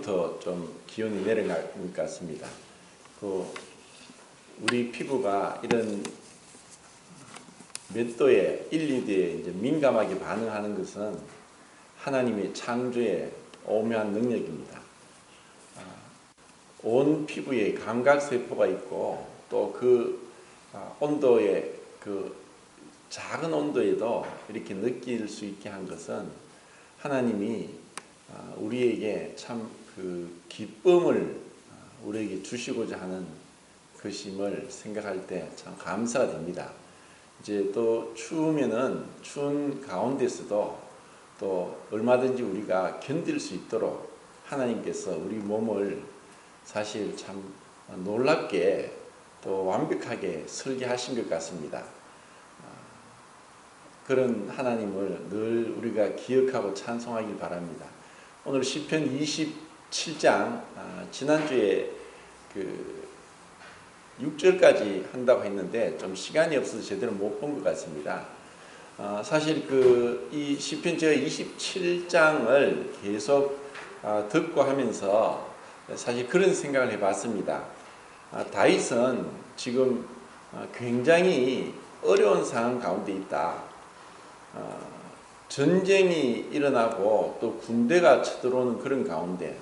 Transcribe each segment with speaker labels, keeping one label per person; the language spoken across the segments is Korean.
Speaker 1: 내일부터 좀 기온이 내려갈 것 같습니다. 우리 피부가 이런 몇 도에 1, 2도에 이제 민감하게 반응하는 것은 하나님의 창조의 오묘한 능력입니다. 온 피부에 감각세포가 있고 또 그 온도의 그 작은 온도에도 이렇게 느낄 수 있게 한 것은 하나님이 우리에게 참 그 기쁨을 우리에게 주시고자 하는 것임을 생각할 때 참 감사가 됩니다. 이제 또 추우면은 추운 가운데서도 또 얼마든지 우리가 견딜 수 있도록 하나님께서 우리 몸을 사실 참 놀랍게 또 완벽하게 설계하신 것 같습니다. 그런 하나님을 늘 우리가 기억하고 찬송하길 바랍니다. 오늘 시편 27장 지난주에 그 6절까지 한다고 했는데 좀 시간이 없어서 제대로 못 본 것 같습니다. 사실 이 시편 제가 27장을 계속 듣고 하면서 사실 그런 생각을 해봤습니다. 다윗은 지금 굉장히 어려운 상황 가운데 있다. 전쟁이 일어나고 또 군대가 쳐들어오는 그런 가운데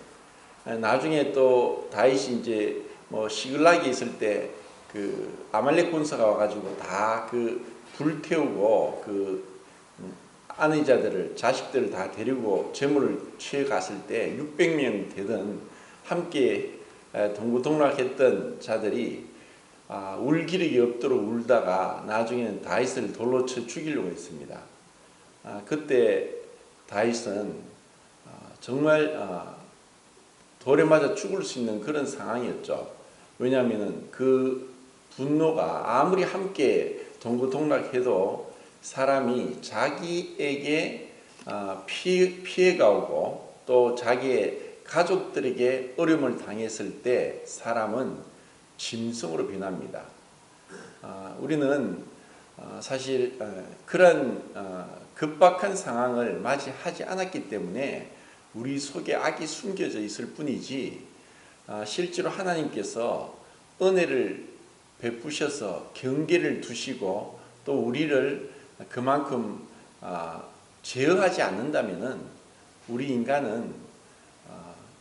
Speaker 1: 나중에 또 다윗이 이제 뭐 시글락이 있을 때 그 아말렉 군사가 와가지고 다 그 불태우고 그 아내자들을 자식들을 다 데리고 재물을 취해 갔을 때 600명 되던 함께 동고동락했던 자들이 울기력이 없도록 울다가 나중에는 다윗을 돌로 쳐 죽이려고 했습니다. 그때 다윗은 정말 돌에 맞아 죽을 수 있는 그런 상황이었죠. 왜냐하면 그 분노가 아무리 함께 동고동락해도 사람이 자기에게 피해가 오고 또 자기의 가족들에게 어려움을 당했을 때 사람은 짐승으로 변합니다. 우리는 사실 그런 급박한 상황을 맞이하지 않았기 때문에 우리 속에 악이 숨겨져 있을 뿐이지 실제로 하나님께서 은혜를 베푸셔서 경계를 두시고 또 우리를 그만큼 제어하지 않는다면은 우리 인간은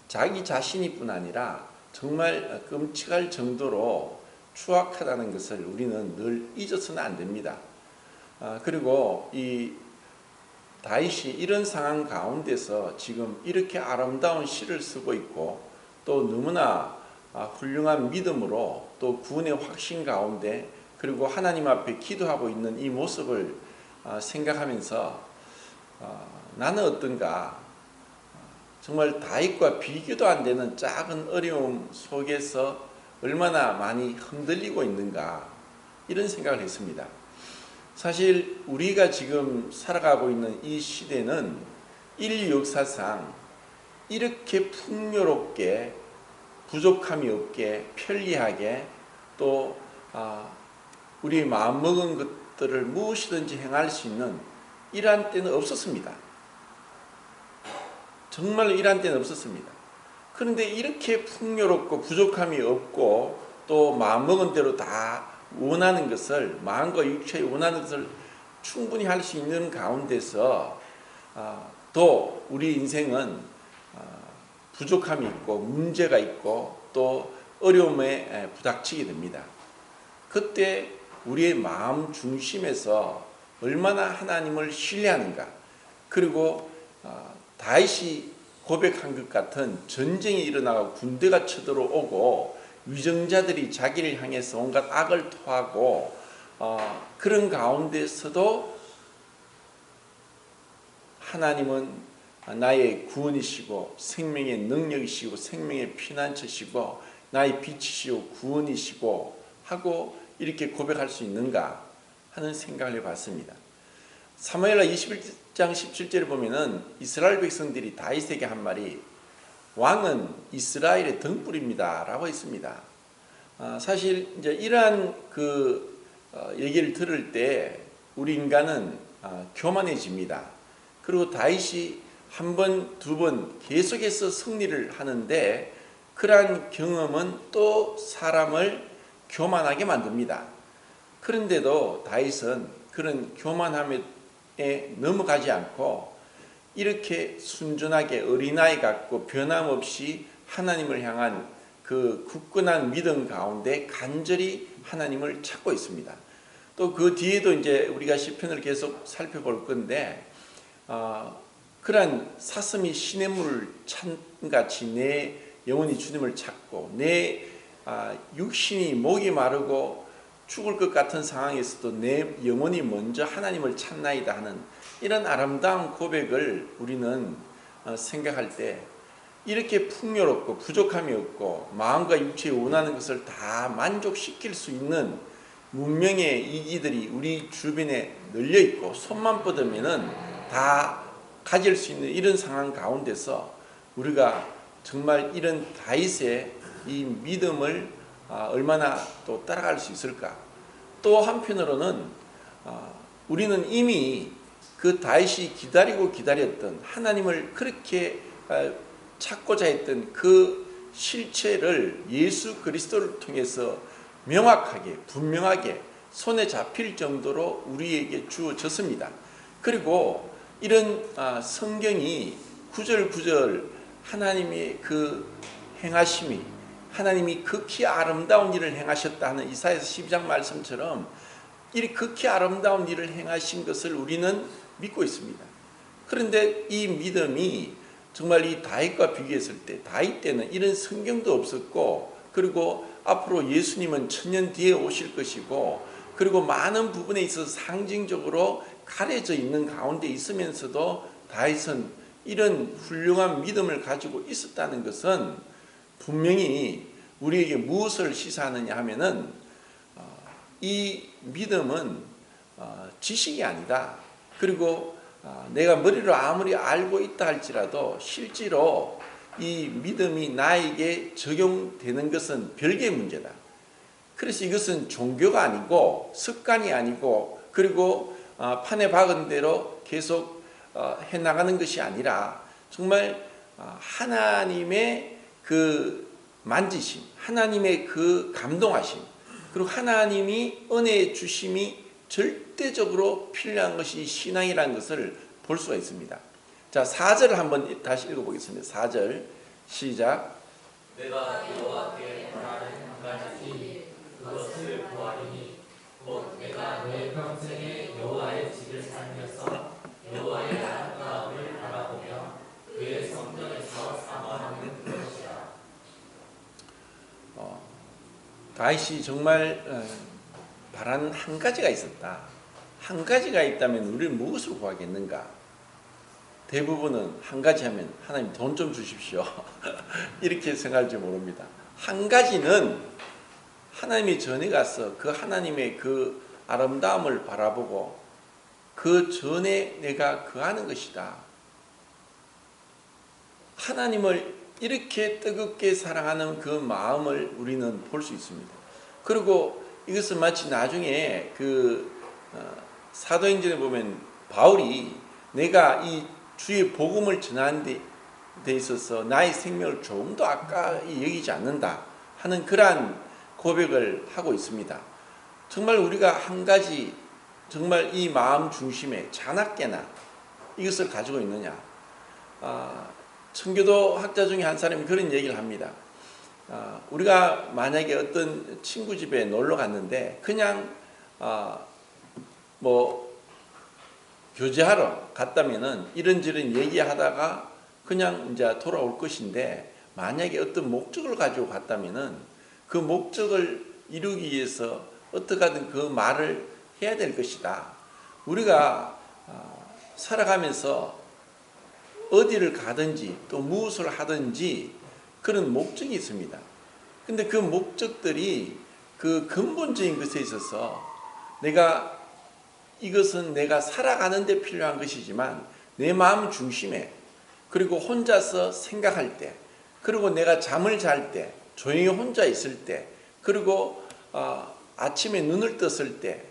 Speaker 1: 자기 자신이뿐 아니라 정말 끔찍할 정도로 추악하다는 것을 우리는 늘 잊어서는 안 됩니다. 그리고 이 다윗이 이런 상황 가운데서 지금 이렇게 아름다운 시를 쓰고 있고 또 너무나 훌륭한 믿음으로 또 구원의 확신 가운데 그리고 하나님 앞에 기도하고 있는 이 모습을 생각하면서 나는 어떤가 정말 다윗과 비교도 안 되는 작은 어려움 속에서 얼마나 많이 흔들리고 있는가 이런 생각을 했습니다. 사실 우리가 지금 살아가고 있는 이 시대는 인류 역사상 이렇게 풍요롭게 부족함이 없게 편리하게 또 우리 마음먹은 것들을 무엇이든지 행할 수 있는 이러한 때는 없었습니다. 정말로 이러한 때는 없었습니다. 그런데 이렇게 풍요롭고 부족함이 없고 또 마음먹은 대로 다 원하는 것을 마음과 육체에 원하는 것을 충분히 할 수 있는 가운데서 또 우리 인생은 부족함이 있고 문제가 있고 또 어려움에 부닥치게 됩니다. 그때 우리의 마음 중심에서 얼마나 하나님을 신뢰하는가 그리고 다윗이 고백한 것 같은 전쟁이 일어나고 군대가 쳐들어오고 위정자들이 자기를 향해서 온갖 악을 토하고 그런 가운데서도 하나님은 나의 구원이시고 생명의 능력이시고 생명의 피난처시고 나의 빛이시고 구원이시고 하고 이렇게 고백할 수 있는가 하는 생각을 해봤습니다. 사무엘하 21장 17절에 보면은 이스라엘 백성들이 다윗에게 한 말이 왕은 이스라엘의 등불입니다 라고 했습니다. 사실 이제 이러한 얘기를 들을 때 우리 인간은 교만해집니다. 그리고 다윗이 한 번, 두 번 계속해서 승리를 하는데 그러한 경험은 또 사람을 교만하게 만듭니다. 그런데도 다윗은 그런 교만함에 넘어가지 않고 이렇게 순전하게 어린아이 같고 변함없이 하나님을 향한 그 굳건한 믿음 가운데 간절히 하나님을 찾고 있습니다. 또 그 뒤에도 이제 우리가 시편을 계속 살펴볼 건데 그러한 사슴이 시냇물을 찬같이 내 영혼이 주님을 찾고 내 육신이 목이 마르고 죽을 것 같은 상황에서도 내 영혼이 먼저 하나님을 찾나이다 하는 이런 아름다운 고백을 우리는 생각할 때 이렇게 풍요롭고 부족함이 없고 마음과 육체에 원하는 것을 다 만족시킬 수 있는 문명의 이기들이 우리 주변에 널려있고 손만 뻗으면 다 가질 수 있는 이런 상황 가운데서 우리가 정말 이런 다윗의 이 믿음을 얼마나 또 따라갈 수 있을까. 또 한편으로는 우리는 이미 그 다윗이 기다리고 기다렸던 하나님을 그렇게 찾고자 했던 그 실체를 예수 그리스도를 통해서 명확하게 분명하게 손에 잡힐 정도로 우리에게 주어졌습니다. 그리고 이런 성경이 구절구절 하나님의 그 행하심이 하나님이 극히 아름다운 일을 행하셨다는 이사야서 12장 말씀처럼 이 극히 아름다운 일을 행하신 것을 우리는 믿고 있습니다. 그런데 이 믿음이 정말 이 다윗과 비교했을 때 다윗 때는 이런 성경도 없었고 그리고 앞으로 예수님은 천년 뒤에 오실 것이고 그리고 많은 부분에 있어서 상징적으로 가려져 있는 가운데 있으면서도 다윗은 이런 훌륭한 믿음을 가지고 있었다는 것은 분명히 우리에게 무엇을 시사하느냐 하면은 이 믿음은 지식이 아니다. 그리고 내가 머리로 아무리 알고 있다 할지라도 실제로 이 믿음이 나에게 적용되는 것은 별개의 문제다. 그래서 이것은 종교가 아니고 습관이 아니고 그리고 판에 박은 대로 계속 해나가는 것이 아니라 정말 하나님의 그 만지심, 하나님의 그 감동하심 그리고 하나님이 은혜 주심이 절대적으로 필요한 것이 신앙이라는 것을 볼 수가 있습니다. 자, 4절을 한번 다시 읽어보겠습니다. 4절 시작.
Speaker 2: 내가 여호와께 바라는 한 가지 일 그것을 구하리니 곧 내가 내 평생에 여호와의 집을 살면서 여호와의 아름다움을 바라보며 그의 성전에서 사모하는 것이라.
Speaker 1: 다윗이 정말 바라는 한 가지가 있었다. 한 가지가 있다면 우리는 무엇을 구하겠는가? 대부분은 한 가지 하면 하나님 돈 좀 주십시오. 이렇게 생각할지 모릅니다. 한 가지는 하나님이 전에 가서 그 하나님의 그 아름다움을 바라보고 그 전에 내가 거하는 것이다. 하나님을 이렇게 뜨겁게 사랑하는 그 마음을 우리는 볼 수 있습니다. 그리고 이것은 마치 나중에 그 사도행전에 보면 바울이 내가 이 주의 복음을 전하는 데 있어서 나의 생명을 조금도 아까이 여기지 않는다 하는 그러한 고백을 하고 있습니다. 정말 우리가 한 가지 정말 이 마음 중심에 자나깨나 이것을 가지고 있느냐. 청교도 학자 중에 한 사람이 그런 얘기를 합니다. 우리가 만약에 어떤 친구 집에 놀러 갔는데 그냥 교제하러 갔다면은 이런저런 얘기하다가 그냥 이제 돌아올 것인데 만약에 어떤 목적을 가지고 갔다면은 그 목적을 이루기 위해서 어떻게 하든 그 말을 해야 될 것이다. 우리가 살아가면서 어디를 가든지 또 무엇을 하든지 그런 목적이 있습니다. 근데 그 목적들이 그 근본적인 것에 있어서 이것은 내가 살아가는 데 필요한 것이지만 내 마음 중심에 그리고 혼자서 생각할 때 그리고 내가 잠을 잘 때 조용히 혼자 있을 때 그리고 아침에 눈을 떴을 때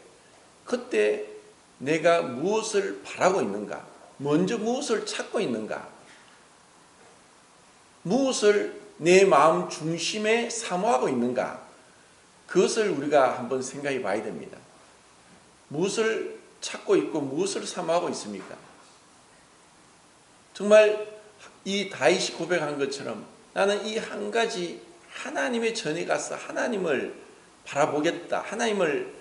Speaker 1: 그때 내가 무엇을 바라고 있는가 먼저 무엇을 찾고 있는가? 무엇을 내 마음 중심에 사모하고 있는가? 그것을 우리가 한번 생각해 봐야 됩니다. 무엇을 찾고 있고 무엇을 사모하고 있습니까? 정말 이 다윗이 고백한 것처럼 나는 이 한 가지 하나님의 전에 가서 하나님을 바라보겠다. 하나님을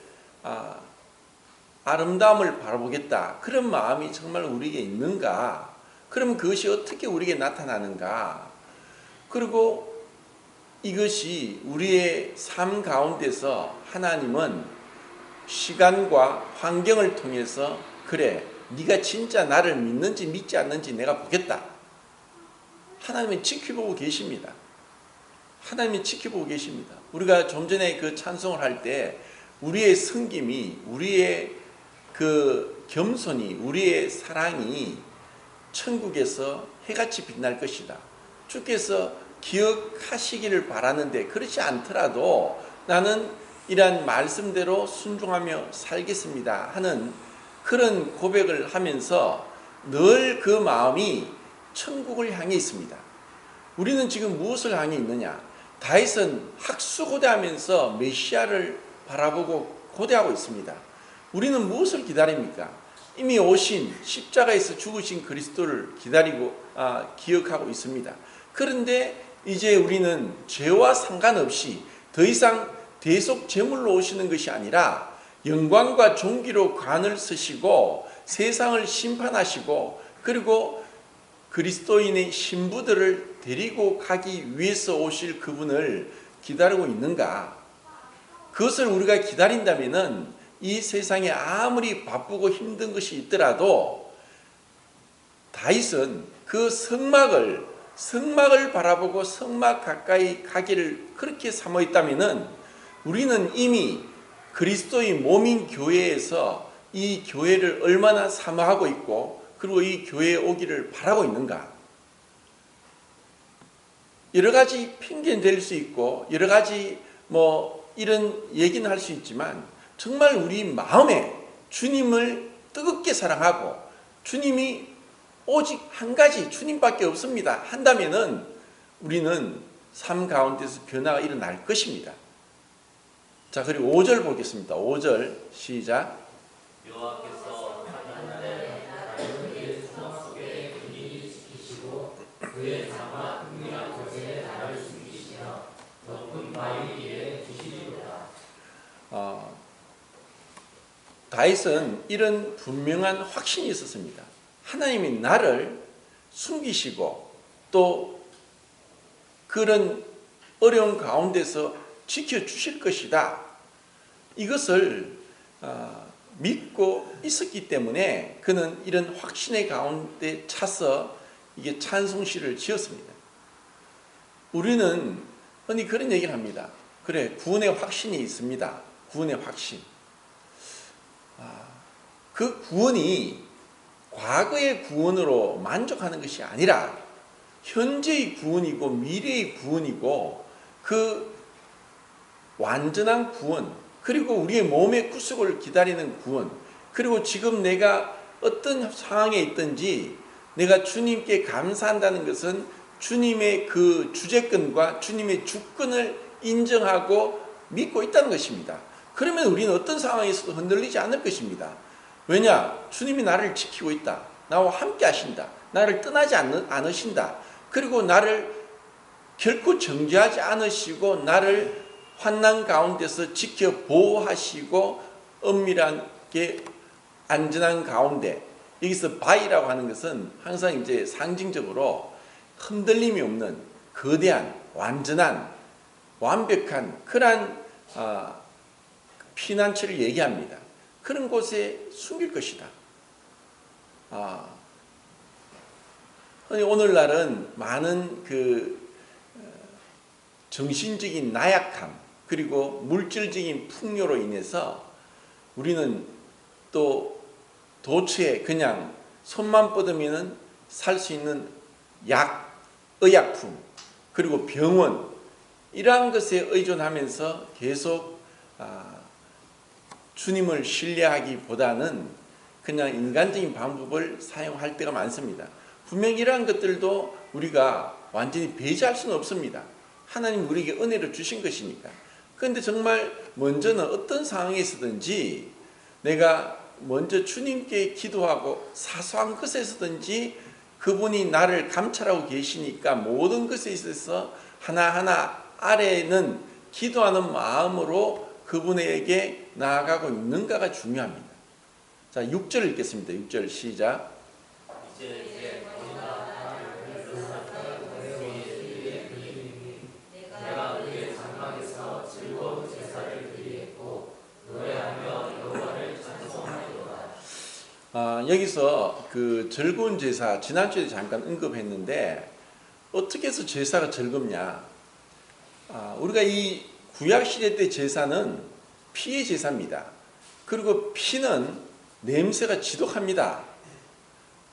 Speaker 1: 아름다움을 바라보겠다. 그런 마음이 정말 우리에게 있는가? 그럼 그것이 어떻게 우리에게 나타나는가? 그리고 이것이 우리의 삶 가운데서 하나님은 시간과 환경을 통해서 그래, 네가 진짜 나를 믿는지 믿지 않는지 내가 보겠다. 하나님은 지켜보고 계십니다. 하나님이 지켜보고 계십니다. 우리가 좀 전에 그 찬송을 할 때 우리의 섬김이, 우리의 그 겸손이, 우리의 사랑이 천국에서 해같이 빛날 것이다. 주께서 기억하시기를 바라는데 그렇지 않더라도 나는 이러한 말씀대로 순종하며 살겠습니다 하는 그런 고백을 하면서 늘 그 마음이 천국을 향해 있습니다. 우리는 지금 무엇을 향해 있느냐? 다윗은 학수고대하면서 메시아를 바라보고 고대하고 있습니다. 우리는 무엇을 기다립니까? 이미 오신 십자가에서 죽으신 그리스도를 기억하고 있습니다. 그런데 이제 우리는 죄와 상관없이 더 이상 대속 제물로 오시는 것이 아니라 영광과 존귀로 관을 쓰시고 세상을 심판하시고 그리고 그리스도인의 신부들을 데리고 가기 위해서 오실 그분을 기다리고 있는가? 그것을 우리가 기다린다면 이 세상에 아무리 바쁘고 힘든 것이 있더라도 다윗은 그 성막을 바라보고 성막 가까이 가기를 그렇게 사모했다면 우리는 이미 그리스도의 몸인 교회에서 이 교회를 얼마나 사모하고 있고 그리고 이 교회에 오기를 바라고 있는가? 여러 가지 핑계는 될 수 있고 여러 가지 이런 얘기는 할 수 있지만 정말 우리 마음에 주님을 뜨겁게 사랑하고 주님이 오직 한 가지 주님밖에 없습니다 한다면은 우리는 삶 가운데서 변화가 일어날 것입니다. 자, 그리고 5절 보겠습니다. 5절 시작.
Speaker 2: 여호와께서 하나님의 그의 수막 속에 은밀히 지키시고 그의 장막 은밀한 곳에 나를 숨기시며 높은 바위 위에 두시리로다.
Speaker 1: 다윗은 이런 분명한 확신이 있었습니다. 하나님이 나를 숨기시고 또 그런 어려운 가운데서 지켜주실 것이다. 이것을 믿고 있었기 때문에 그는 이런 확신의 가운데 차서 이게 찬송시를 지었습니다. 우리는 흔히 그런 얘기를 합니다. 그래, 구원의 확신이 있습니다. 구원의 확신. 그 구원이 과거의 구원으로 만족하는 것이 아니라 현재의 구원이고 미래의 구원이고 그 완전한 구원, 그리고 우리의 몸의 구속을 기다리는 구원, 그리고 지금 내가 어떤 상황에 있든지 내가 주님께 감사한다는 것은 주님의 그 주재권과 주님의 주권을 인정하고 믿고 있다는 것입니다. 그러면 우리는 어떤 상황에서도 흔들리지 않을 것입니다. 왜냐? 주님이 나를 지키고 있다. 나와 함께 하신다. 나를 떠나지 않으신다. 그리고 나를 결코 정죄하지 않으시고 나를 환난 가운데서 지켜 보호하시고 엄밀하게 안전한 가운데, 여기서 바위라고 하는 것은 항상 이제 상징적으로 흔들림이 없는 거대한 완전한 완벽한 그러한 피난처를 얘기합니다. 그런 곳에 숨길 것이다. 오늘날은 많은 그 정신적인 나약함 그리고 물질적인 풍요로 인해서 우리는 또 도처에 그냥 손만 뻗으면 살 수 있는 의약품 그리고 병원 이러한 것에 의존하면서 계속 주님을 신뢰하기보다는 그냥 인간적인 방법을 사용할 때가 많습니다. 분명히 이러한 것들도 우리가 완전히 배제할 수는 없습니다. 하나님 우리에게 은혜를 주신 것이니까. 그런데 정말 먼저는 어떤 상황에서든지 내가 먼저 주님께 기도하고 사소한 것에서든지 그분이 나를 감찰하고 계시니까 모든 것에 있어서 하나하나 아래는 기도하는 마음으로 그분에게 나아가고 있는가가 중요합니다. 자, 6절 읽겠습니다. 6절 시작.
Speaker 2: 이제 내가 그의 장막에서 즐거운 제사를 드리겠고 노래하며 여호와를 찬송하리로다.
Speaker 1: 여기서 그 즐거운 제사 지난주에 잠깐 언급했는데 어떻게 해서 제사가 즐겁냐? 우리가 이 구약시대 때 제사는 피의 제사입니다. 그리고 피는 냄새가 지독합니다.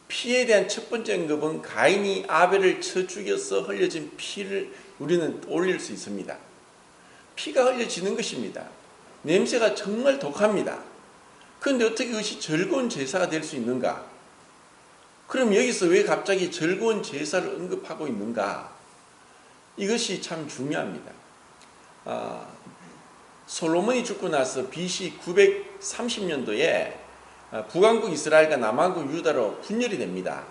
Speaker 1: 피에 대한 첫 번째 언급은 가인이 아벨을 쳐 죽여서 흘려진 피를 우리는 올릴 수 있습니다. 피가 흘려지는 것입니다. 냄새가 정말 독합니다. 그런데 어떻게 그것이 즐거운 제사가 될 수 있는가? 그럼 여기서 왜 갑자기 즐거운 제사를 언급하고 있는가? 이것이 참 중요합니다. 솔로몬이 죽고 나서 BC 930년도에 북왕국 이스라엘과 남왕국 유다로 분열이 됩니다.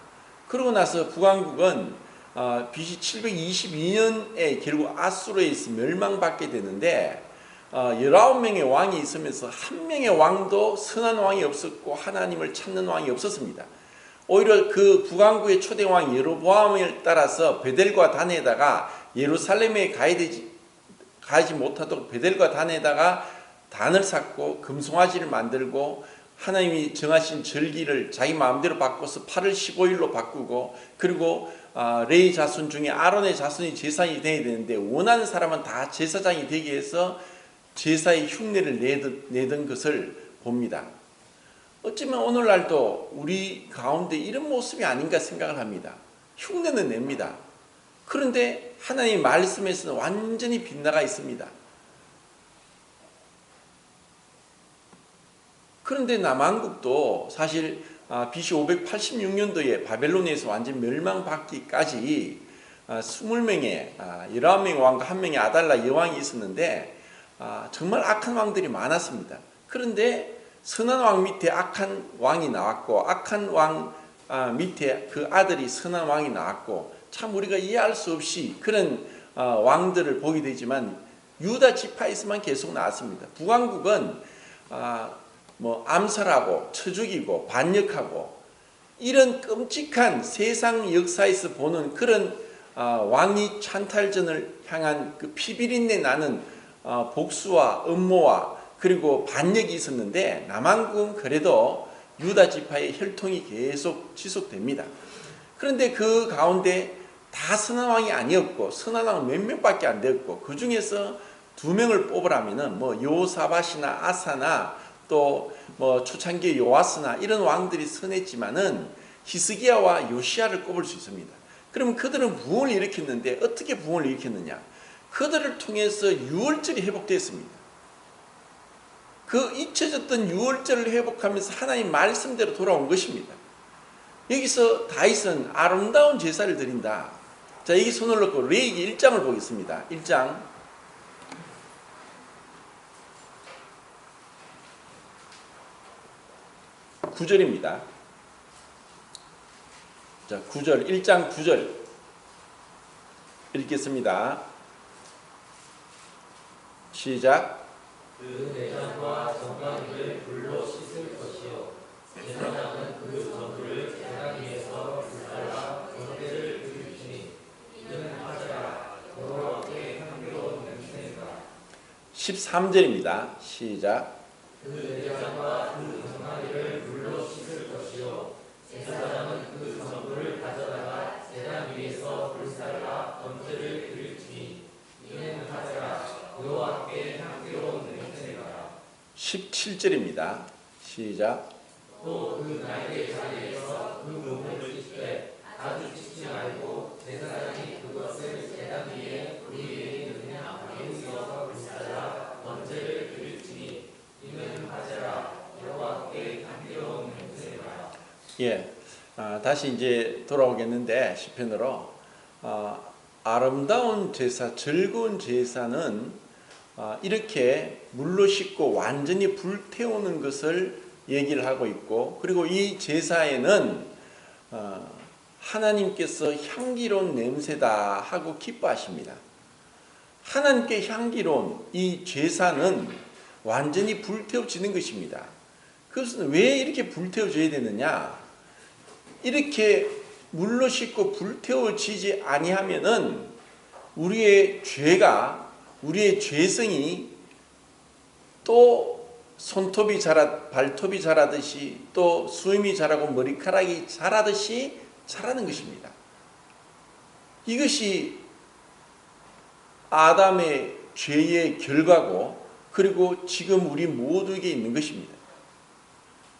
Speaker 1: 그러고 나서 북왕국은 BC 722년에 결국 아수르에서 멸망받게 되는데 19명의 왕이 있으면서 한 명의 왕도 선한 왕이 없었고 하나님을 찾는 왕이 없었습니다. 오히려 그 북왕국의 초대 왕 여로보암을 따라서 베델과 단에다가 예루살렘에 가지 못하도록 베델과 단에다가 단을 쌓고 금송아지를 만들고 하나님이 정하신 절기를 자기 마음대로 바꿔서 8월 15일로 바꾸고 그리고 레위 자손 중에 아론의 자손이 제사장이 되어야 되는데 원하는 사람은 다 제사장이 되게 해서 제사의 흉내를 내던 것을 봅니다. 어쩌면 오늘날도 우리 가운데 이런 모습이 아닌가 생각을 합니다. 흉내는 냅니다. 그런데 하나님의 말씀에서는 완전히 빗나가 있습니다. 그런데 남왕국도 사실 BC 586년도에 바벨론에서 완전 멸망받기까지 20명의 19명의 왕과 1명의 아달라 여왕이 있었는데 정말 악한 왕들이 많았습니다. 그런데 선한 왕 밑에 악한 왕이 나왔고 악한 왕 밑에 그 아들이 선한 왕이 나왔고 참 우리가 이해할 수 없이 그런 왕들을 보게 되지만 유다 지파에서만 계속 나왔습니다. 북왕국은 암살하고 쳐 죽이고 반역하고 이런 끔찍한 세상 역사에서 보는 그런 왕위 찬탈전을 향한 그 피비린내 나는 복수와 음모와 그리고 반역이 있었는데 남왕국은 그래도 유다 지파의 혈통이 계속 지속됩니다. 그런데 그 가운데 다 선한 왕이 아니었고 선한 왕은 몇 명밖에 안 되었고 그 중에서 2명을 뽑으라면은 여호사밧이나 아사나 또 초창기 요아스나 이런 왕들이 선했지만은 히스기야와 요시야를 꼽을 수 있습니다. 그럼 그들은 부흥을 일으켰는데 어떻게 부흥을 일으켰느냐? 그들을 통해서 유월절이 회복됐습니다. 그 잊혀졌던 유월절을 회복하면서 하나님 말씀대로 돌아온 것입니다. 여기서 다윗은 아름다운 제사를 드린다. 자, 여기 손을 넣고 레위기 1장을 보겠습니다. 1장 9절입니다. 자, 9절, 1장 9절 읽겠습니다. 시작.
Speaker 2: 그 내장과 정강이를 불로 씻을 것이요 제사장은 그 전부를 제단 위에서 불살라 번제를 드릴지니 이는 하자라 여호와께 향기로운 냄새니라.
Speaker 1: 13절입니다. 시작.
Speaker 2: 그 내장과 그 정강이를 불로 씻을 것이요 제사장은 그 전부를 가져다가 제단 위에서 불살라 번제를 드릴지니 이는 하자라 여호와께 향기로운 냄새니라.
Speaker 1: 17절입니다. 시작.
Speaker 2: 또 그 날개 자리에서 그 몸을 씻되 아주 씻지 말고 제사장이 그것을 제단 위에 불 위에 있는 나무에서 불살라 번제를 드릴지니 이는 하제라 여호와께 향기로운 냄새니라.
Speaker 1: 예, 다시 이제 돌아오겠는데 시편으로 아름다운 제사, 즐거운 제사는 이렇게 물로 씻고 완전히 불태우는 것을 얘기를 하고 있고, 그리고 이 제사에는 하나님께서 향기로운 냄새다 하고 기뻐하십니다. 하나님께 향기로운 이 제사는 완전히 불태워지는 것입니다. 그것은 왜 이렇게 불태워져야 되느냐? 이렇게 물로 씻고 불태워지지 아니하면은 우리의 죄가, 우리의 죄성이 또 손톱이 발톱이 자라듯이, 또 수염이 자라고 머리카락이 자라듯이 자라는 것입니다. 이것이 아담의 죄의 결과고, 그리고 지금 우리 모두에게 있는 것입니다.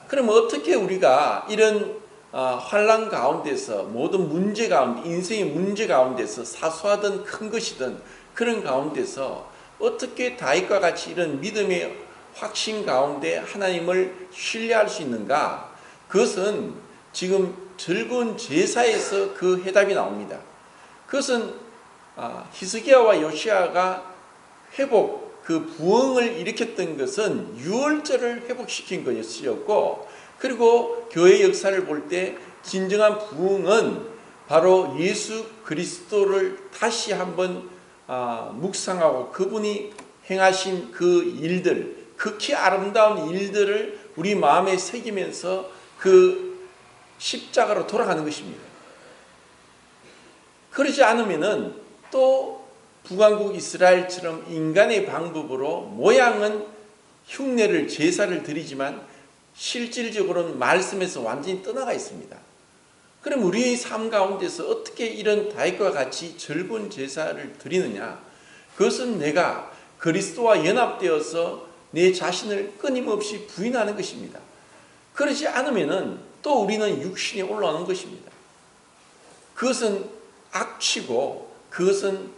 Speaker 1: 그럼 어떻게 우리가 이런 환난 가운데서, 모든 문제 가운데, 인생의 문제 가운데서, 사소하든 큰 것이든 그런 가운데서 어떻게 다윗과 같이 이런 믿음의 확신 가운데 하나님을 신뢰할 수 있는가? 그것은 지금 즐거운 제사에서 그 해답이 나옵니다. 그것은 히스기야와 요시야가 그 부흥을 일으켰던 것은 유월절을 회복시킨 것이었고, 그리고 교회 역사를 볼 때 진정한 부흥은 바로 예수 그리스도를 다시 한번 묵상하고 그분이 행하신 그 일들, 극히 아름다운 일들을 우리 마음에 새기면서 그 십자가로 돌아가는 것입니다. 그러지 않으면은 또 북왕국 이스라엘처럼 인간의 방법으로 모양은 흉내를, 제사를 드리지만 실질적으로는 말씀에서 완전히 떠나가 있습니다. 그럼 우리의 삶 가운데서 어떻게 이런 다윗과 같이 즐거운 제사를 드리느냐? 그것은 내가 그리스도와 연합되어서 내 자신을 끊임없이 부인하는 것입니다. 그러지 않으면은 또 우리는 육신에 올라오는 것입니다. 그것은 악취고, 그것은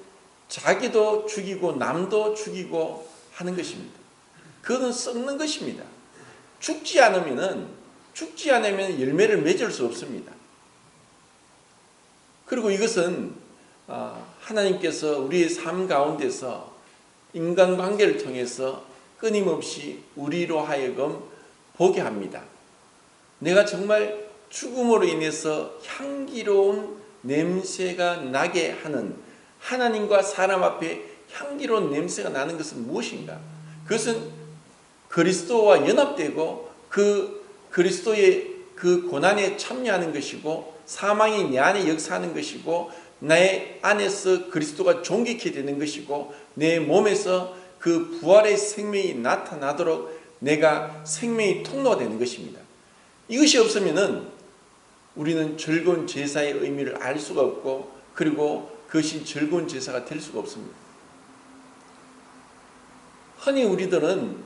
Speaker 1: 자기도 죽이고 남도 죽이고 하는 것입니다. 그것은 썩는 것입니다. 죽지 않으면 열매를 맺을 수 없습니다. 그리고 이것은 하나님께서 우리의 삶 가운데서 인간관계를 통해서 끊임없이 우리로 하여금 보게 합니다. 내가 정말 죽음으로 인해서 향기로운 냄새가 나게 하는, 하나님과 사람 앞에 향기로운 냄새가 나는 것은 무엇인가? 그것은 그리스도와 연합되고 그 그리스도의 그 고난에 참여하는 것이고, 사망이 내 안에 역사하는 것이고, 내 안에서 그리스도가 존귀케 되는 것이고, 내 몸에서 그 부활의 생명이 나타나도록 내가 생명이 통로가 되는 것입니다. 이것이 없으면은 우리는 즐거운 제사의 의미를 알 수가 없고, 그리고 그것이 즐거운 제사가 될 수가 없습니다. 흔히 우리들은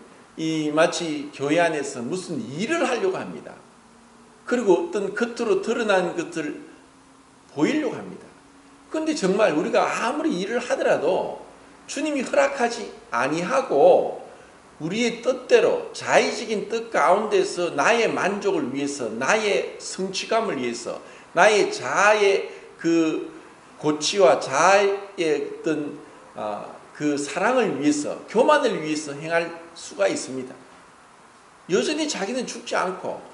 Speaker 1: 마치 교회 안에서 무슨 일을 하려고 합니다. 그리고 어떤 겉으로 드러난 것을 보이려고 합니다. 그런데 정말 우리가 아무리 일을 하더라도 주님이 허락하지 아니하고 우리의 뜻대로, 자의적인 뜻 가운데서 나의 만족을 위해서, 나의 성취감을 위해서, 나의 자아의 그 고치와 자아의 어떤 그 사랑을 위해서, 교만을 위해서 행할 수가 있습니다. 여전히 자기는 죽지 않고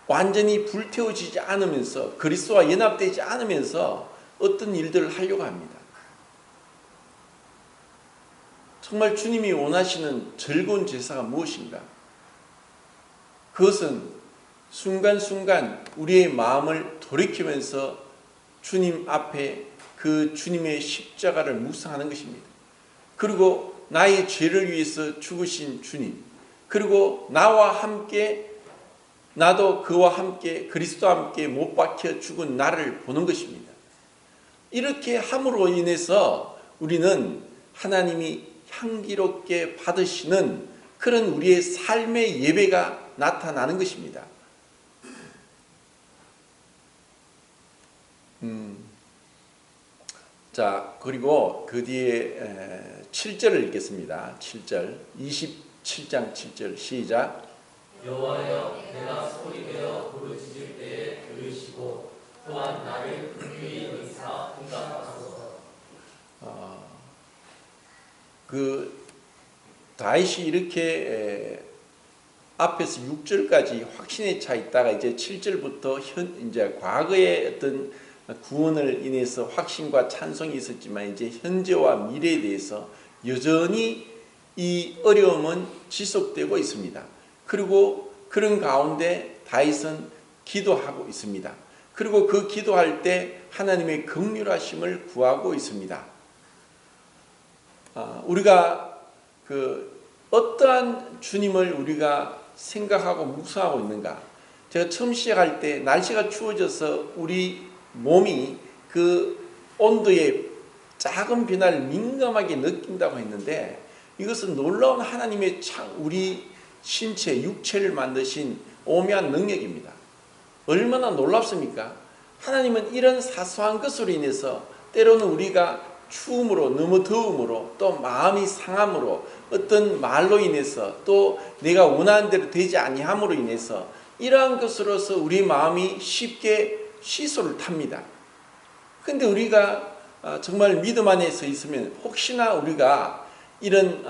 Speaker 1: 완전히 불태워지지 않으면서, 그리스도와 연합되지 않으면서 어떤 일들을 하려고 합니다. 정말 주님이 원하시는 즐거운 제사가 무엇인가? 그것은 순간순간 우리의 마음을 돌이키면서 주님 앞에 그 주님의 십자가를 묵상하는 것입니다. 그리고 나의 죄를 위해서 죽으신 주님, 그리고 나와 함께, 나도 그와 함께, 그리스도와 함께 못 박혀 죽은 나를 보는 것입니다. 이렇게 함으로 인해서 우리는 하나님이 향기롭게 받으시는 그런 우리의 삶의 예배가 나타나는 것입니다. 자, 그리고 그 뒤에 7절을 읽겠습니다. 7절, 27장 7절 시작.
Speaker 2: 여호와여 내가 소리 되어 부르짖을 때에 들으시고 또한 나를 긍휼히 은사 응답하소서.
Speaker 1: 다윗이 이렇게 앞에서 6절까지 확신에 차 있다가 이제 7절부터 이제 과거의 어떤 구원을 인해서 확신과 찬송이 있었지만 이제 현재와 미래에 대해서 여전히 이 어려움은 지속되고 있습니다. 그리고 그런 가운데 다윗은 기도하고 있습니다. 그리고 그 기도할 때 하나님의 긍휼하심을 구하고 있습니다. 우리가 어떠한 주님을 우리가 생각하고 묵상하고 있는가? 제가 처음 시작할 때 날씨가 추워져서 우리 몸이 그 온도의 작은 변화를 민감하게 느낀다고 했는데 이것은 놀라운 하나님의 우리 신체, 육체를 만드신 오묘한 능력입니다. 얼마나 놀랍습니까? 하나님은 이런 사소한 것으로 인해서 때로는 우리가 추움으로, 너무 더움으로, 또 마음이 상함으로, 어떤 말로 인해서, 또 내가 원하는 대로 되지 아니함으로 인해서 이러한 것으로서 우리 마음이 쉽게 시소를 탑니다. 근데 우리가 정말 믿음 안에 서 있으면 혹시나 우리가 이런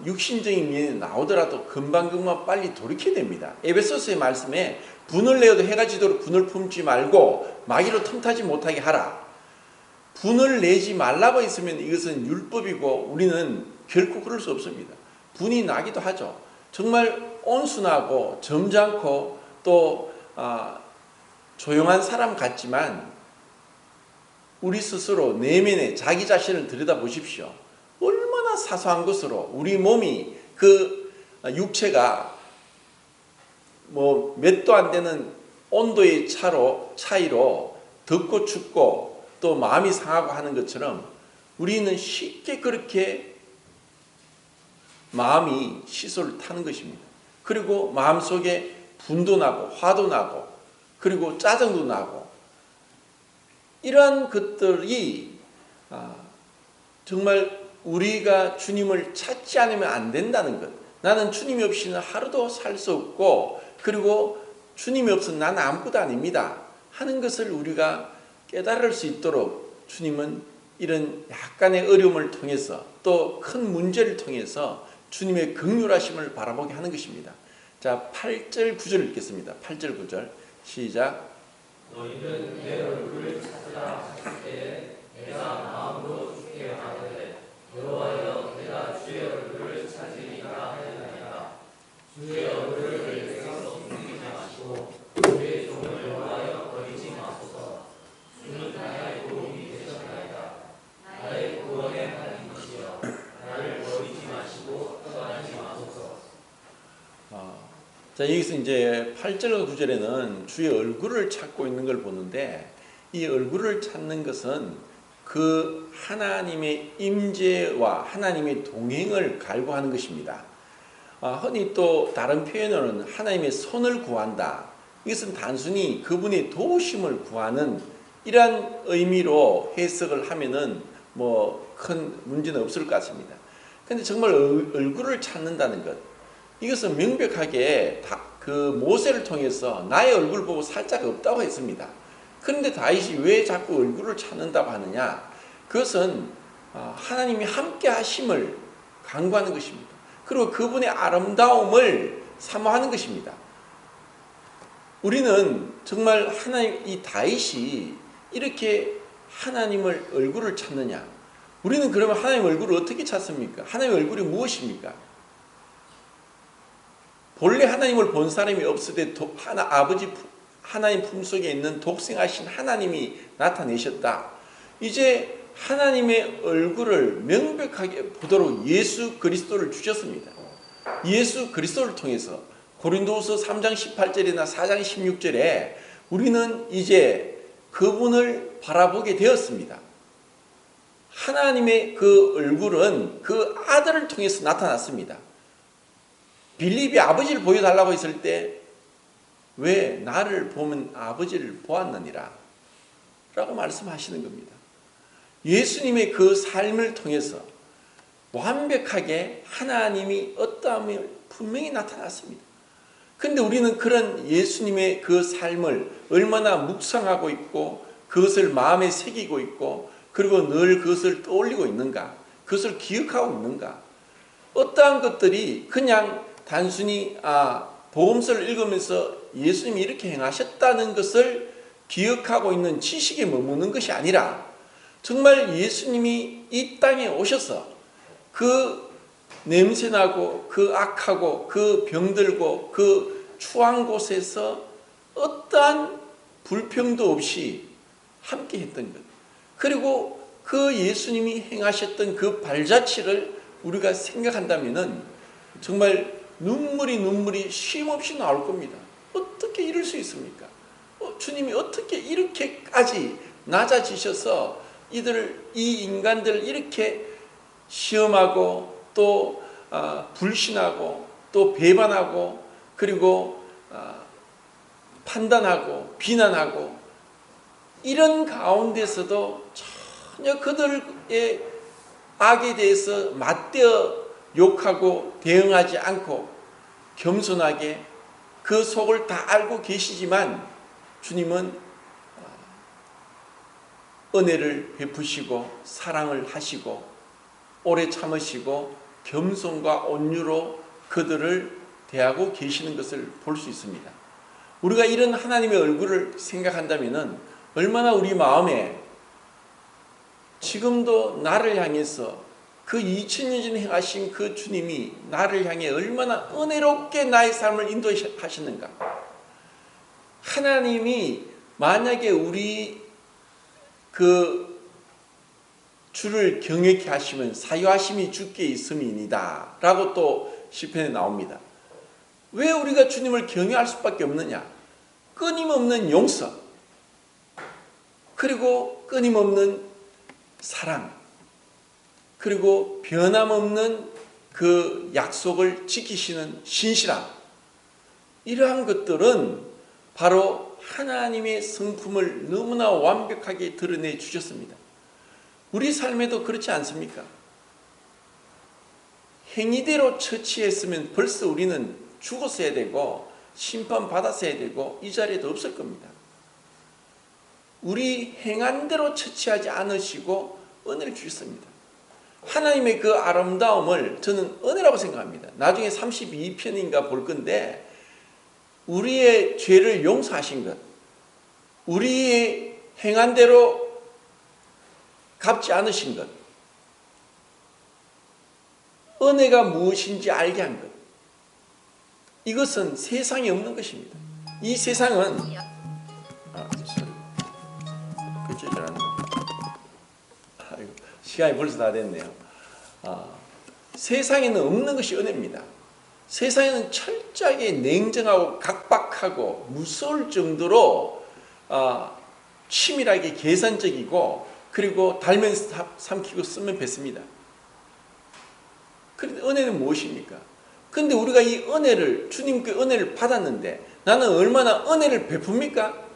Speaker 1: 육신적인 면이 나오더라도 금방금방 빨리 돌이켜야 됩니다. 에베소서의 말씀에 분을 내어도 해가 지도록 분을 품지 말고 마귀로 틈타지 못하게 하라. 분을 내지 말라고 했으면 이것은 율법이고 우리는 결코 그럴 수 없습니다. 분이 나기도 하죠. 정말 온순하고 점잖고 또 조용한 사람 같지만 우리 스스로 내면에 자기 자신을 들여다보십시오. 얼마나 사소한 것으로 우리 몸이 그 육체가 뭐 몇 도 안 되는 온도의 차이로 덥고 춥고 또 마음이 상하고 하는 것처럼 우리는 쉽게 그렇게 마음이 시소를 타는 것입니다. 그리고 마음속에 분도 나고 화도 나고 그리고 짜증도 나고 이러한 것들이 정말 우리가 주님을 찾지 않으면 안 된다는 것. 나는 주님이 없이는 하루도 살 수 없고 그리고 주님이 없으면 나는 아무것도 아닙니다 하는 것을 우리가 깨달을 수 있도록 주님은 이런 약간의 어려움을 통해서 또 큰 문제를 통해서 주님의 긍휼하심을 바라보게 하는 것입니다. 자, 8절 9절 읽겠습니다. 8절 9절 시작.
Speaker 2: 너희는 내 얼굴을 찾으라 하실 때에 내가 마음으로 주께 하되 여호와여 내가 주의 얼굴을 찾으리라 하였나이다. 주의 얼굴을 내게서 숨기지 마시고 주의 종을 여호와여 버리지 마소서. 주는 나의 도움이 되셨나이다. 나의 구원의 하나님이시여 나를 버리지 마시고 떠나지 마소서.
Speaker 1: 자, 여기서 이제 8절과 9절에는 주의 얼굴을 찾고 있는 걸 보는데 이 얼굴을 찾는 것은 그 하나님의 임재와 하나님의 동행을 갈구하는 것입니다. 흔히 또 다른 표현으로는 하나님의 손을 구한다. 이것은 단순히 그분의 도우심을 구하는 이러한 의미로 해석을 하면은 뭐 큰 문제는 없을 것 같습니다. 근데 정말 얼굴을 찾는다는 것, 이것은 명백하게 그 모세를 통해서 나의 얼굴 보고 살 자가 없다고 했습니다. 그런데 다윗이 왜 자꾸 얼굴을 찾는다고 하느냐? 그것은 하나님이 함께 하심을 간구하는 것입니다. 그리고 그분의 아름다움을 사모하는 것입니다. 우리는 정말 이 다윗이 이렇게 하나님을 얼굴을 찾느냐? 우리는 그러면 하나님 얼굴을 어떻게 찾습니까? 하나님 얼굴이 무엇입니까? 본래 하나님을 본 사람이 없으되 아버지 하나님 품속에 있는 독생하신 하나님이 나타내셨다. 이제 하나님의 얼굴을 명백하게 보도록 예수 그리스도를 주셨습니다. 예수 그리스도를 통해서 고린도후서 3장 18절이나 4장 16절에 우리는 이제 그분을 바라보게 되었습니다. 하나님의 그 얼굴은 그 아들을 통해서 나타났습니다. 빌립이 아버지를 보여달라고 했을 때 왜 나를 보면 아버지를 보았느니라 라고 말씀하시는 겁니다. 예수님의 그 삶을 통해서 완벽하게 하나님이 어떠함을 분명히 나타났습니다. 근데 우리는 그런 예수님의 그 삶을 얼마나 묵상하고 있고 그것을 마음에 새기고 있고 그리고 늘 그것을 떠올리고 있는가? 그것을 기억하고 있는가? 어떠한 것들이 그냥 단순히 복음서를 읽으면서 예수님이 이렇게 행하셨다는 것을 기억하고 있는 지식에 머무는 것이 아니라 정말 예수님이 이 땅에 오셔서 그 냄새나고 그 악하고 그 병들고 그 추한 곳에서 어떠한 불평도 없이 함께 했던 것, 그리고 그 예수님이 행하셨던 그 발자취를 우리가 생각한다면 정말 눈물이 쉼없이 나올 겁니다. 어떻게 이럴 수 있습니까? 주님이 어떻게 이렇게까지 낮아지셔서 이 인간들을 이렇게 시험하고 또 불신하고 또 배반하고 그리고 판단하고 비난하고 이런 가운데서도 전혀 그들의 악에 대해서 맞대어 욕하고 대응하지 않고 겸손하게 그 속을 다 알고 계시지만 주님은 은혜를 베푸시고 사랑을 하시고 오래 참으시고 겸손과 온유로 그들을 대하고 계시는 것을 볼 수 있습니다. 우리가 이런 하나님의 얼굴을 생각한다면 얼마나 우리 마음에 지금도 나를 향해서 그 2000년 전 행하신 그 주님이 나를 향해 얼마나 은혜롭게 나의 삶을 인도하시는가. 하나님이 만약에 우리 그 주를 경외케 하시면 사유하심이 주께 있음이니이다 라고 또 시편에 나옵니다. 왜 우리가 주님을 경외할 수밖에 없느냐? 끊임없는 용서, 그리고 끊임없는 사랑, 그리고 변함없는 그 약속을 지키시는 신실함, 이러한 것들은 바로 하나님의 성품을 너무나 완벽하게 드러내 주셨습니다. 우리 삶에도 그렇지 않습니까? 행위대로 처치했으면 벌써 우리는 죽었어야 되고 심판받았어야 되고 이 자리에도 없을 겁니다. 우리 행한 대로 처치하지 않으시고 은혜를 주셨습니다. 하나님의 그 아름다움을 저는 은혜라고 생각합니다. 나중에 32편인가 볼 건데 우리의 죄를 용서하신 것, 우리의 행한 대로 갚지 않으신 것, 은혜가 무엇인지 알게 한 것, 이것은 세상에 없는 것입니다. 이 세상은 시간이 벌써 다 됐네요. 세상에는 없는 것이 은혜입니다. 세상에는 철저하게 냉정하고 각박하고 무서울 정도로 치밀하게 계산적이고 그리고 달면 삼키고 쓰면 뱉습니다. 그런데 은혜는 무엇입니까? 그런데 우리가 이 은혜를, 주님께 은혜를 받았는데 나는 얼마나 은혜를 베풉니까?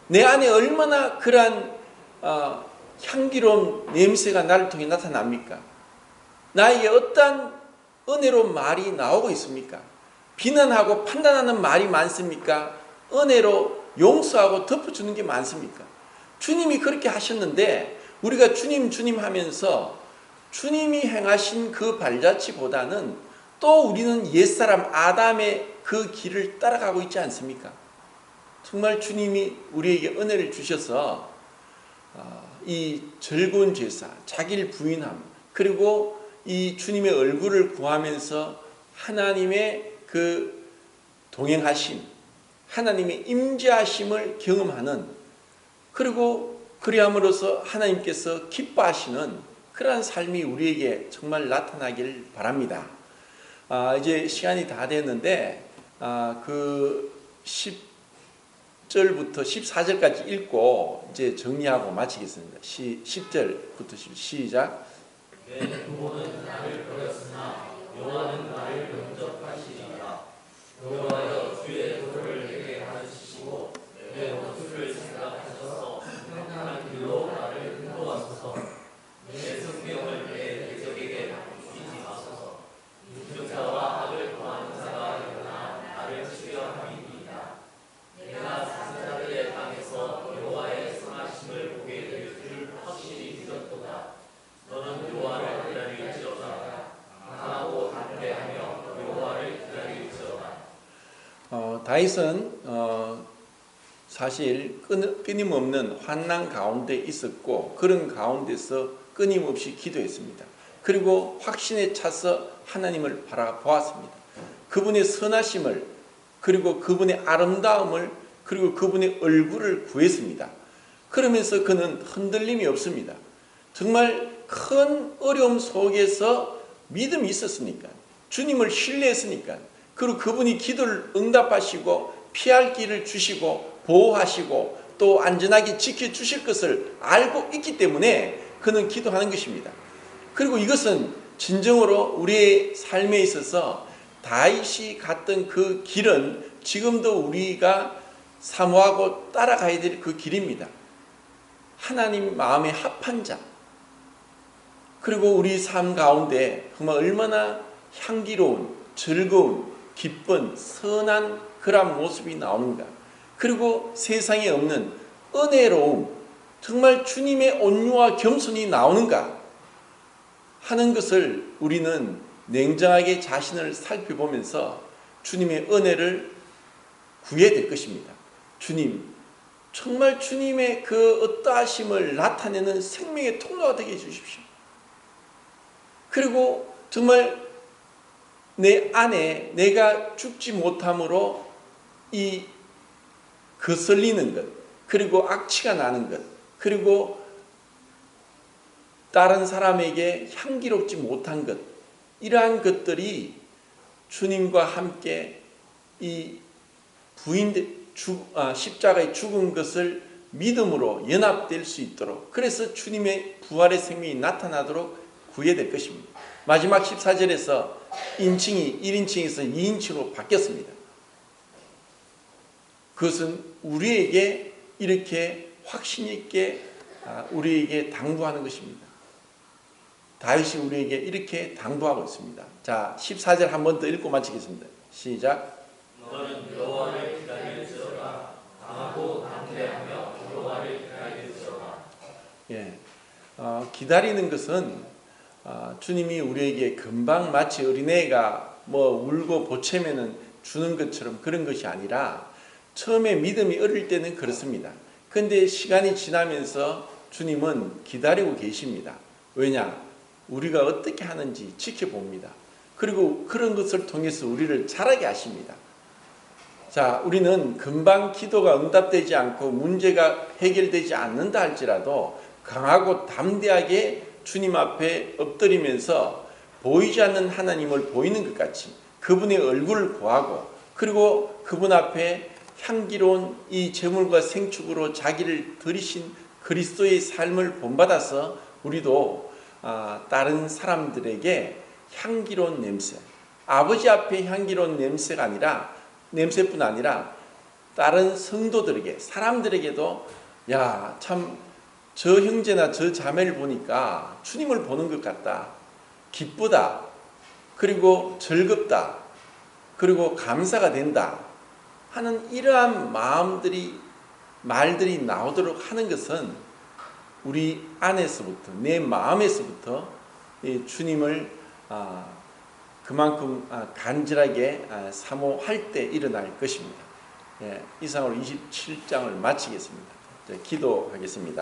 Speaker 1: 내 안에 얼마나 그러한 향기로운 냄새가 나를 통해 나타납니까? 나에게 어떠한 은혜로운 말이 나오고 있습니까? 비난하고 판단하는 말이 많습니까? 은혜로 용서하고 덮어주는 게 많습니까? 주님이 그렇게 하셨는데 우리가 주님 하면서 주님이 행하신 그 발자취보다는 또 우리는 옛사람 아담의 그 길을 따라가고 있지 않습니까? 정말 주님이 우리에게 은혜를 주셔서 이 즐거운 제사, 자기를 부인함, 그리고 이 주님의 얼굴을 구하면서 하나님의 그 동행하심, 하나님의 임재하심을 경험하는, 그리고 그리함으로써 하나님께서 기뻐하시는 그러한 삶이 우리에게 정말 나타나길 바랍니다. 이제 시간이 다 됐는데 그 10절부터 14절까지 읽고 이제 정리하고 마치겠습니다. 10절부터 시작.
Speaker 2: 내 부모는 나를 버렸으나 여호와는 나를 영접하시리라. 여호와여 주의 도를 내게 가르치시고 내 원수를 생각하셔서 평탄한 길로 나를 인도하소서. 내 성경을 내 대적에게 주시지 마소서. 유전자와 악을 구하는 자가 일어나 나를
Speaker 1: 다윗은 사실 끊임없는 환난 가운데 있었고 그런 가운데서 끊임없이 기도했습니다. 그리고 확신에 차서 하나님을 바라보았습니다. 그분의 선하심을, 그리고 그분의 아름다움을, 그리고 그분의 얼굴을 구했습니다. 그러면서 그는 흔들림이 없습니다. 정말 큰 어려움 속에서 믿음이 있었으니까, 주님을 신뢰했으니까, 그리고 그분이 기도를 응답하시고 피할 길을 주시고 보호하시고 또 안전하게 지켜주실 것을 알고 있기 때문에 그는 기도하는 것입니다. 그리고 이것은 진정으로 우리의 삶에 있어서 다윗이 갔던 그 길은 지금도 우리가 사모하고 따라가야 될 그 길입니다. 하나님 마음에 합한 자, 그리고 우리 삶 가운데 정말 얼마나 향기로운, 즐거운, 기쁜, 선한 그런 모습이 나오는가. 그리고 세상에 없는 은혜로움, 정말 주님의 온유와 겸손이 나오는가 하는 것을 우리는 냉정하게 자신을 살펴보면서 주님의 은혜를 구해야 될 것입니다. 주님, 정말 주님의 그 어떠하심을 나타내는 생명의 통로가 되게 해주십시오. 그리고 정말 내 안에 내가 죽지 못함으로 이 거슬리는 것, 그리고 악취가 나는 것, 그리고 다른 사람에게 향기롭지 못한 것, 이러한 것들이 주님과 함께 이 십자가에 죽은 것을 믿음으로 연합될 수 있도록, 그래서 주님의 부활의 생명이 나타나도록 구해야 될 것입니다. 마지막 14절에서 인칭이 1인칭에서 2인칭으로 바뀌었습니다. 그것은 우리에게 이렇게 확신 있게 우리에게 당부하는 것입니다. 다윗이 우리에게 이렇게 당부하고 있습니다. 자, 14절 한 번 더 읽고 마치겠습니다. 시작.
Speaker 2: 너는 여호와를 기다릴지어다. 강하고 담대하며 여호와를 기다릴지어다.
Speaker 1: 예, 기다리는 것은 주님이 우리에게 금방 마치 어린애가 울고 보채면은 주는 것처럼 그런 것이 아니라, 처음에 믿음이 어릴 때는 그렇습니다. 그런데 시간이 지나면서 주님은 기다리고 계십니다. 왜냐? 우리가 어떻게 하는지 지켜봅니다. 그리고 그런 것을 통해서 우리를 자라게 하십니다. 자, 우리는 금방 기도가 응답되지 않고 문제가 해결되지 않는다 할지라도 강하고 담대하게 주님 앞에 엎드리면서 보이지 않는 하나님을 보이는 것 같이 그분의 얼굴을 구하고, 그리고 그분 앞에 향기로운 이 제물과 생축으로 자기를 드리신 그리스도의 삶을 본받아서 우리도 다른 사람들에게 향기로운 냄새, 아버지 앞에 향기로운 냄새뿐 아니라 다른 성도들에게, 사람들에게도 야, 참 저 형제나 저 자매를 보니까 주님을 보는 것 같다, 기쁘다, 그리고 즐겁다, 그리고 감사가 된다 하는 이러한 말들이 나오도록 하는 것은 우리 안에서부터, 내 마음에서부터 주님을 그만큼 간절하게 사모할 때 일어날 것입니다. 이상으로 27장을 마치겠습니다. 기도하겠습니다.